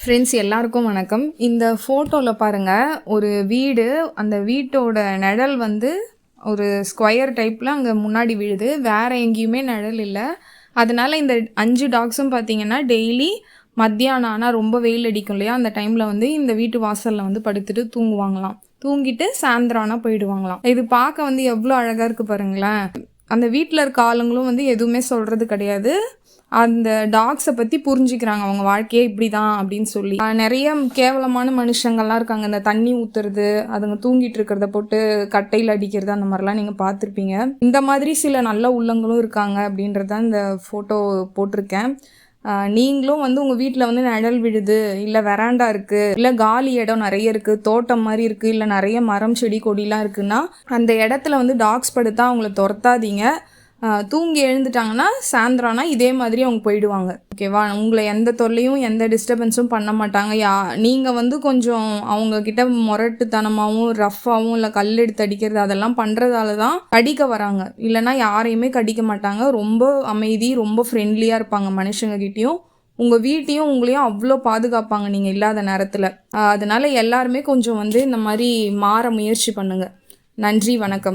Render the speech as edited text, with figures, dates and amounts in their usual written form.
Friends எல்லாருக்கும் வணக்கம். இந்த ஃபோட்டோவில் பாருங்கள், ஒரு வீடு. அந்த வீட்டோட நிழல் வந்து ஒரு ஸ்கொயர் டைப்பில் அங்கே முன்னாடி விழுது. வேறு எங்கேயுமே நிழல் இல்லை. அதனால இந்த 5 டாக்ஸும் பார்த்தீங்கன்னா டெய்லி மத்தியானம் ஆனால் ரொம்ப வெயில் அடிக்கும் இல்லையா, அந்த டைமில் வந்து இந்த வீட்டு வாசலில் வந்து படுத்துட்டு தூங்குவாங்களாம். தூங்கிட்டு சாயந்தரம் ஆனால் போயிடுவாங்களாம். இது பார்க்க வந்து எவ்வளோ அழகாக இருக்குது பாருங்களேன். அந்த வீட்டில் இருக்க ஆளுங்களும் வந்து எதுவுமே சொல்கிறது கிடையாது. அந்த டாக்ஸை பற்றி புரிஞ்சுக்கிறாங்க, அவங்க வாழ்க்கையே இப்படி தான் அப்படின்னு சொல்லி. நிறைய கேவலமான மனுஷங்கள்லாம் இருக்காங்க. இந்த தண்ணி ஊற்றுறது, அதுங்க தூங்கிட்டு இருக்கிறத போட்டு கட்டையில் அடிக்கிறது, அந்த மாதிரிலாம் நீங்கள் பார்த்துருப்பீங்க. இந்த மாதிரி சில நல்ல உள்ளங்களும் இருக்காங்க அப்படின்றதான் இந்த ஃபோட்டோ போட்டிருக்கேன். நீங்களும் வந்து உங்கள் வீட்டில் வந்து நிழல் விழுது, இல்லை வெராண்டா இருக்குது, இல்லை காலி இடம் நிறைய இருக்குது, தோட்டம் மாதிரி இருக்குது, இல்லை நிறைய மரம் செடி கொடிலாம் இருக்குன்னா அந்த இடத்துல வந்து டாக்ஸ் படுத்தா அவங்கள துரத்தாதீங்க. தூங்கி எழுந்துட்டாங்கன்னா சாயந்தரம்னா இதே மாதிரி அவங்க போயிடுவாங்க. ஓகேவா? உங்களை எந்த தொல்லையும் எந்த டிஸ்டர்பன்ஸும் பண்ண மாட்டாங்க. நீங்கள் வந்து கொஞ்சம் அவங்கக்கிட்ட முரட்டுத்தனமாகவும் ரஃப்பாகவும் இல்லை கல் எடுத்து அடிக்கிறது அதெல்லாம் பண்ணுறதால தான் கடிக்க வராங்க. இல்லைனா யாரையுமே கடிக்க மாட்டாங்க. ரொம்ப அமைதி, ரொம்ப ஃப்ரெண்ட்லியாக இருப்பாங்க மனுஷங்கக்கிட்டேயும். உங்கள் வீட்டையும் உங்களையும் அவ்வளோ பாதுகாப்பாங்க நீங்கள் இல்லாத நேரத்தில். அதனால எல்லாருமே கொஞ்சம் வந்து இந்த மாதிரி மாற முயற்சி பண்ணுங்கள். நன்றி, வணக்கம்.